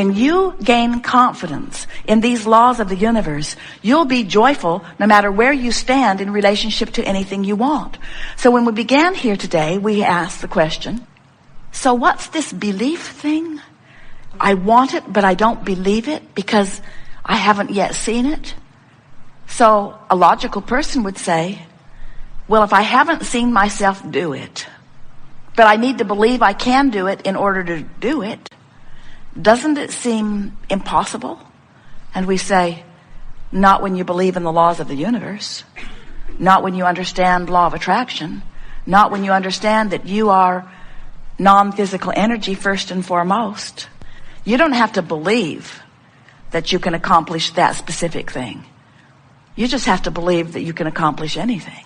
When you gain confidence in these laws of the universe, you'll be joyful no matter where you stand in relationship to anything you want. So when we began here today, we asked the question, so what's this belief thing? I want it, but I don't believe it because I haven't yet seen it. So a logical person would say, well, if I haven't seen myself do it, but I need to believe I can do it in order to do it, doesn't it seem impossible? And we say, not when you believe in the laws of the universe, not when you understand law of attraction, not when you understand that you are non-physical energy first and foremost. You don't have to believe that you can accomplish that specific thing. You just have to believe that you can accomplish anything.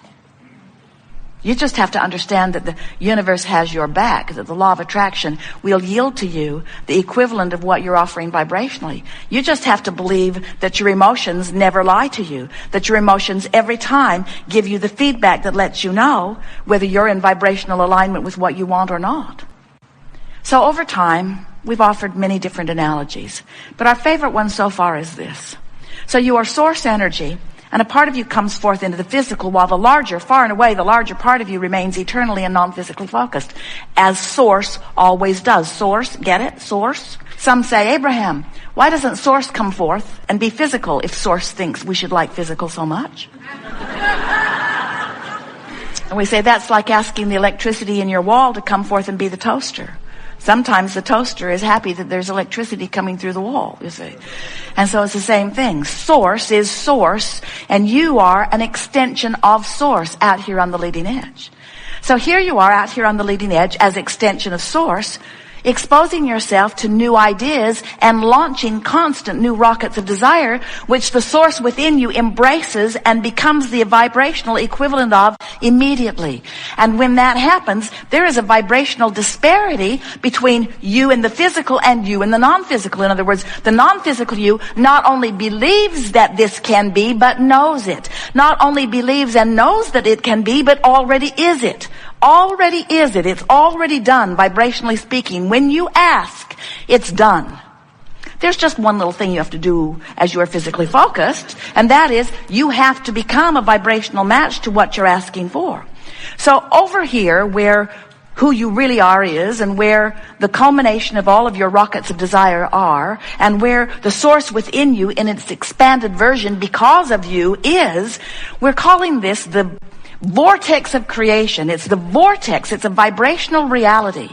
You just have to understand that the universe has your back, that the law of attraction will yield to you the equivalent of what you're offering vibrationally. You just have to believe that your emotions never lie to you, that your emotions every time give you the feedback that lets you know whether you're in vibrational alignment with what you want or not. So over time, we've offered many different analogies, but our favorite one so far is this. So you are source energy, and a part of you comes forth into the physical, while the larger, far and away, the larger part of you remains eternally and non-physically focused, as source always does. Source, get it? Source. Some say, Abraham, why doesn't source come forth and be physical if source thinks we should like physical so much? And we say that's like asking the electricity in your wall to come forth and be the toaster. Sometimes the toaster is happy that there's electricity coming through the wall, you see. And so it's the same thing. Source is source, and you are an extension of source out here on the leading edge. So here you are out here on the leading edge as extension of source, exposing yourself to new ideas and launching constant new rockets of desire, which the source within you embraces and becomes the vibrational equivalent of immediately. And when that happens, there is a vibrational disparity between you and the physical and you and the non-physical. In other words, the non-physical you not only believes that this can be, but knows it. Not only believes and knows that it can be, but already is it. Already is it. It's already done, vibrationally speaking. When you ask, it's done. There's just one little thing you have to do as you are physically focused, and that is you have to become a vibrational match to what you're asking for. So over here, where who you really are is, and where the culmination of all of your rockets of desire are, and where the source within you in its expanded version because of you is, we're calling this the vortex of creation. It's the vortex. It's a vibrational reality.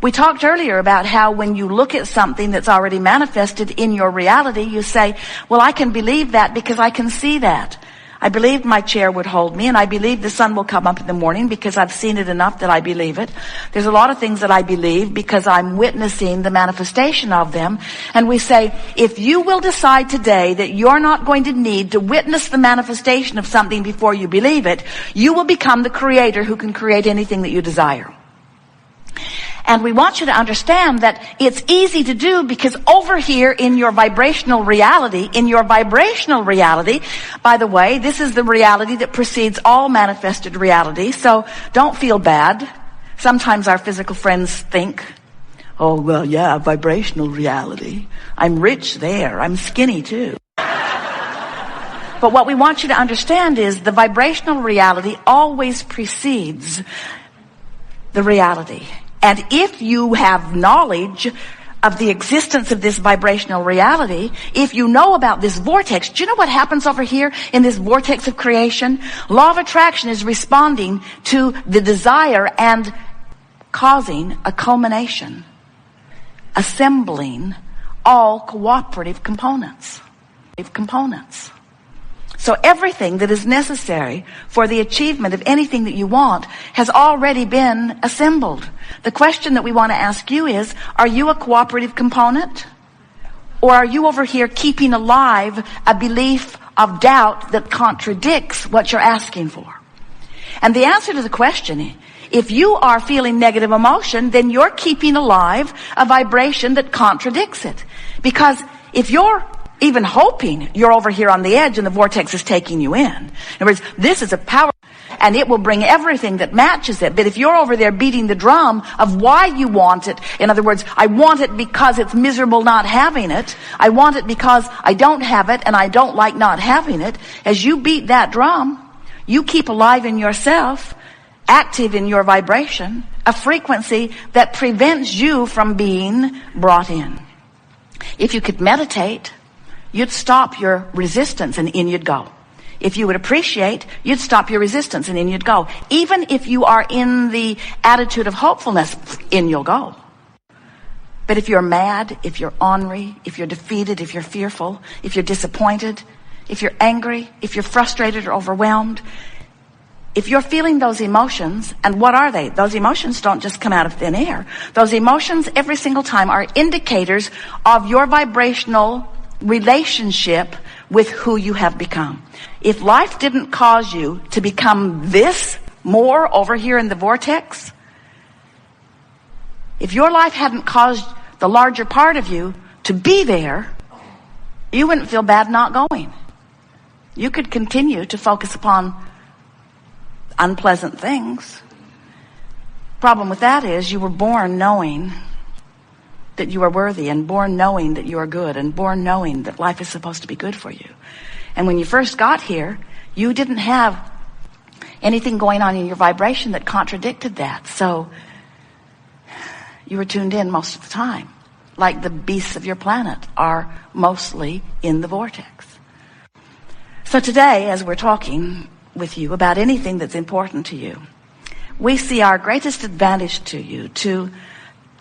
We talked earlier about how when you look at something that's already manifested in your reality, you say, well, I can believe that because I can see that. I believe my chair would hold me, and I believe the sun will come up in the morning because I've seen it enough that I believe it. There's a lot of things that I believe because I'm witnessing the manifestation of them. And we say, if you will decide today that you're not going to need to witness the manifestation of something before you believe it, you will become the creator who can create anything that you desire. And we want you to understand that it's easy to do because over here in your vibrational reality, by the way, this is the reality that precedes all manifested reality, so don't feel bad. Sometimes our physical friends think, oh, well, yeah, vibrational reality. I'm rich there. I'm skinny too. But what we want you to understand is the vibrational reality always precedes the reality. And if you have knowledge of the existence of this vibrational reality, if you know about this vortex, do you know what happens over here in this vortex of creation? Law of attraction is responding to the desire and causing a culmination, assembling all cooperative components. So everything that is necessary for the achievement of anything that you want has already been assembled. The question that we want to ask you is, are you a cooperative component? Or are you over here keeping alive a belief of doubt that contradicts what you're asking for? And the answer to the question, if you are feeling negative emotion, then you're keeping alive a vibration that contradicts it. Because if you're even hoping, you're over here on the edge and the vortex is taking you in. In other words, this is a power. and it will bring everything that matches it. But if you're over there beating the drum of why you want it, in other words, I want it because it's miserable not having it, I want it because I don't have it and I don't like not having it, as you beat that drum, you keep alive in yourself, active in your vibration, a frequency that prevents you from being brought in. If you could meditate, you'd stop your resistance and in you'd go. If you would appreciate, you'd stop your resistance and in you'd go. Even if you are in the attitude of hopefulness, in you'll go. But if you're mad, if you're ornery, if you're defeated, if you're fearful, if you're disappointed, if you're angry, if you're frustrated or overwhelmed, if you're feeling those emotions, and what are they? Those emotions don't just come out of thin air. Those emotions every single time are indicators of your vibrational relationship with who you have become. If life didn't cause you to become this more over here in the vortex, if your life hadn't caused the larger part of you to be there, you wouldn't feel bad not going. You could continue to focus upon unpleasant things. Problem with that is you were born knowing that you are worthy, and born knowing that you are good, and born knowing that life is supposed to be good for you. And when you first got here, you didn't have anything going on in your vibration that contradicted that. So you were tuned in most of the time, like the beasts of your planet are mostly in the vortex. So today, as we're talking with you about anything that's important to you, we see our greatest advantage to you to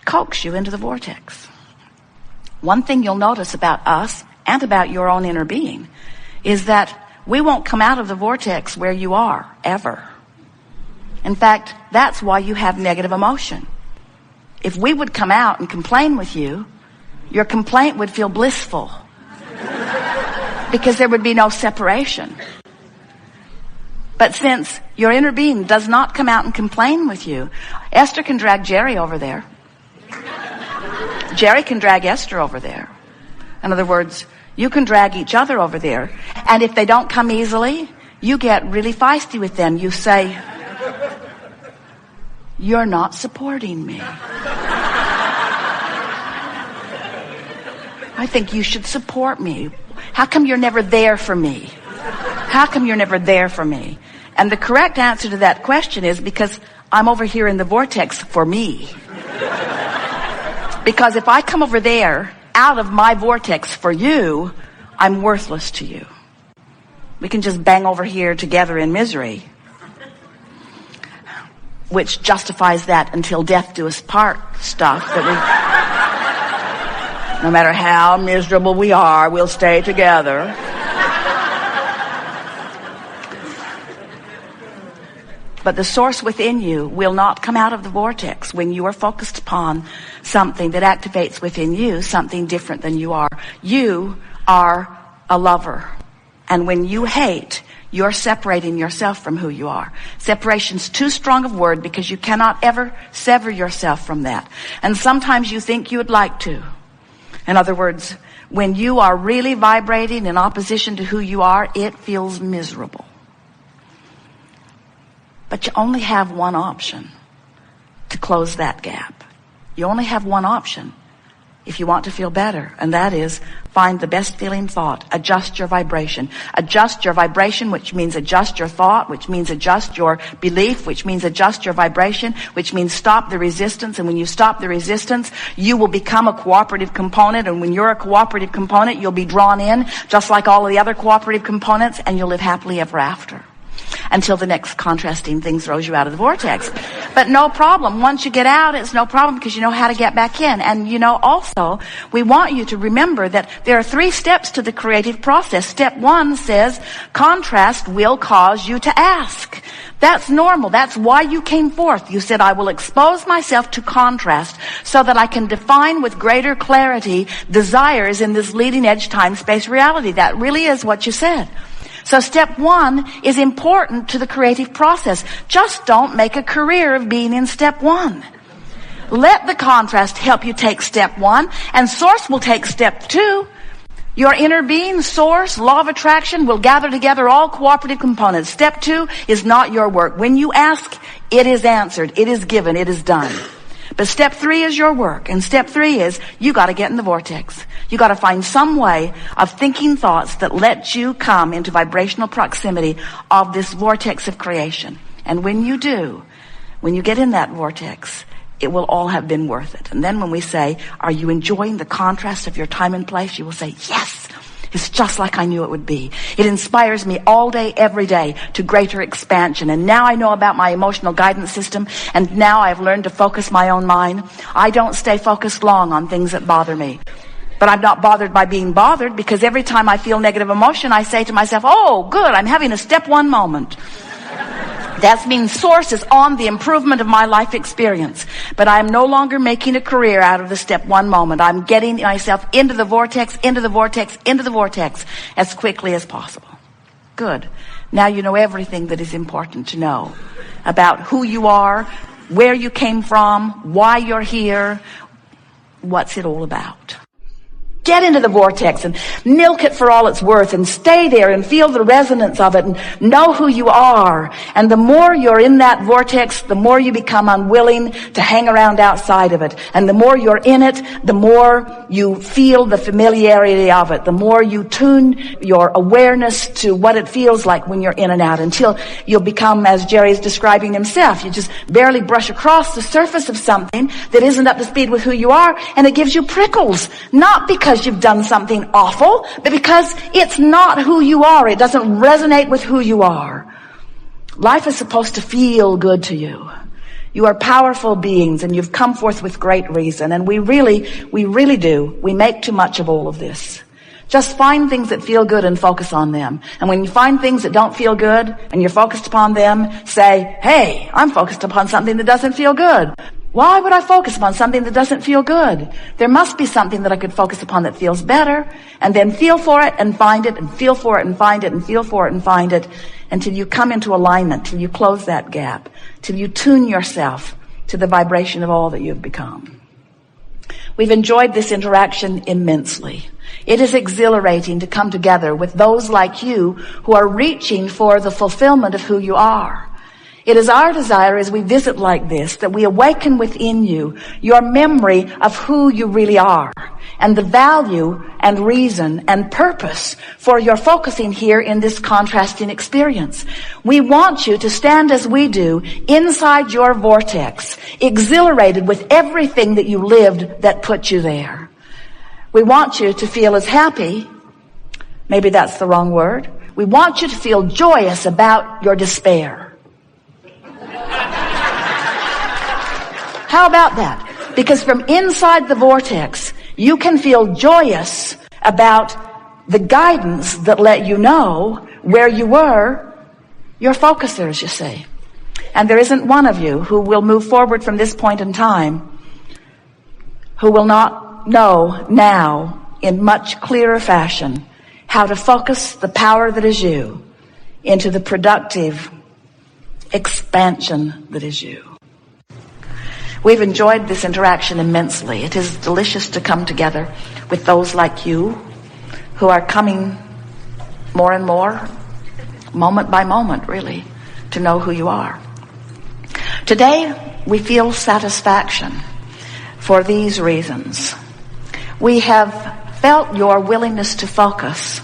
coax you into the vortex. One thing you'll notice about us and about your own inner being is that we won't come out of the vortex where you are, ever. In fact, that's why you have negative emotion. If we would come out and complain with you, your complaint would feel blissful because there would be no separation. But since your inner being does not come out and complain with you, Esther can drag Jerry over there. Jerry can drag Esther over there. In other words, you can drag each other over there. And if they don't come easily, you get really feisty with them. You say, "You're not supporting me. I think you should support me. How come you're never there for me? How come you're never there for me?" And the correct answer to that question is because I'm over here in the vortex for me. Because if I come over there out of my vortex for you, I'm worthless to you. We can just bang over here together in misery, which justifies that until death do us part stuff that we, no matter how miserable we are, we'll stay together. But the source within you will not come out of the vortex when you are focused upon something that activates within you something different than you are. You are a lover. And when you hate, you're separating yourself from who you are. Separation's too strong a word because you cannot ever sever yourself from that. And sometimes you think you would like to. In other words, when you are really vibrating in opposition to who you are, it feels miserable. But you only have one option to close that gap. You only have one option if you want to feel better, and that is find the best feeling thought. Adjust your vibration. Adjust your vibration, which means adjust your thought, which means adjust your belief, which means adjust your vibration, which means stop the resistance. And when you stop the resistance, you will become a cooperative component. And when you're a cooperative component, you'll be drawn in just like all of the other cooperative components, and you'll live happily ever after. Until the next contrasting thing throws you out of the vortex. But no problem. Once you get out, it's no problem because you know how to get back in. And you know, also, we want you to remember that there are 3 steps to the creative process. Step 1 says, contrast will cause you to ask. That's normal. That's why you came forth. You said, I will expose myself to contrast so that I can define with greater clarity desires in this leading edge time-space reality. That really is what you said. So step 1 is important to the creative process. Just don't make a career of being in step 1. Let the contrast help you take step 1, and source will take step 2. Your inner being, source, law of attraction will gather together all cooperative components. Step 2 is not your work. When you ask, it is answered, it is given, it is done. But step 3 is your work. And step 3 is you got to get in the vortex. You got to find some way of thinking thoughts that let you come into vibrational proximity of this vortex of creation. And when you do, when you get in that vortex, it will all have been worth it. And then when we say, are you enjoying the contrast of your time and place? You will say, yes, it's just like I knew it would be. It inspires me all day, every day to greater expansion. And now I know about my emotional guidance system, and now I've learned to focus my own mind. I don't stay focused long on things that bother me. But I'm not bothered by being bothered, because every time I feel negative emotion, I say to myself, oh, good, I'm having a step 1 moment. That means source is on the improvement of my life experience. But I'm no longer making a career out of the step 1 moment. I'm getting myself into the vortex, into the vortex, into the vortex as quickly as possible. Good. Now you know everything that is important to know about who you are, where you came from, why you're here, what's it all about. Get into the vortex and milk it for all it's worth, and stay there and feel the resonance of it and know who you are. And the more you're in that vortex, the more you become unwilling to hang around outside of it. And the more you're in it, the more you feel the familiarity of it. The more you tune your awareness to what it feels like when you're in and out, until you'll become, as Jerry's describing himself, you just barely brush across the surface of something that isn't up to speed with who you are, and it gives you prickles. Not because you've done something awful, but because it's not who you are. It doesn't resonate with who you are. Life is supposed to feel good to you. You are powerful beings, and you've come forth with great reason. And we really do. We make too much of all of this. Just find things that feel good and focus on them. And when you find things that don't feel good and you're focused upon them, say, hey, I'm focused upon something that doesn't feel good. Why would I focus upon something that doesn't feel good? There must be something that I could focus upon that feels better, and then feel for it and find it, and feel for it and find it, and feel for it and find it, until you come into alignment, till you close that gap, till you tune yourself to the vibration of all that you've become. We've enjoyed this interaction immensely. It is exhilarating to come together with those like you who are reaching for the fulfillment of who you are. It is our desire as we visit like this that we awaken within you your memory of who you really are, and the value and reason and purpose for your focusing here in this contrasting experience. We want you to stand as we do inside your vortex, exhilarated with everything that you lived that put you there. We want you to feel as happy, maybe that's the wrong word. We want you to feel joyous about your despair. How about that? Because from inside the vortex, you can feel joyous about the guidance that let you know where you were, your focusers, you see. And there isn't one of you who will move forward from this point in time who will not know now in much clearer fashion how to focus the power that is you into the productive expansion that is you. We've enjoyed this interaction immensely. It is delicious to come together with those like you who are coming more and more, moment by moment, really, to know who you are. Today, we feel satisfaction for these reasons. We have felt your willingness to focus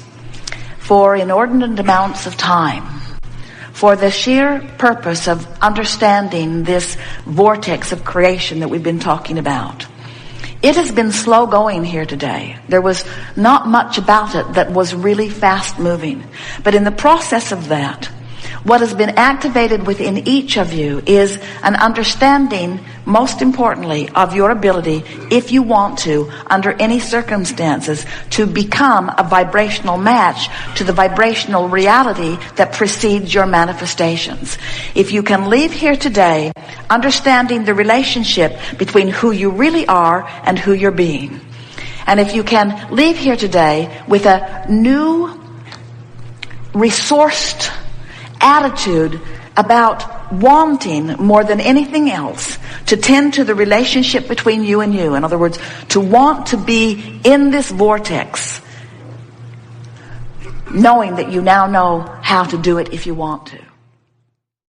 for inordinate amounts of time, for the sheer purpose of understanding this vortex of creation that we've been talking about. It has been slow going here today. There was not much about it that was really fast moving. But in the process of that, what has been activated within each of you is an understanding, most importantly, of your ability, if you want to, under any circumstances, to become a vibrational match to the vibrational reality that precedes your manifestations. If you can leave here today understanding the relationship between who you really are and who you're being, and if you can leave here today with a new, resourced attitude about wanting more than anything else to tend to the relationship between you and you. In other words, to want to be in this vortex knowing that you now know how to do it if you want to.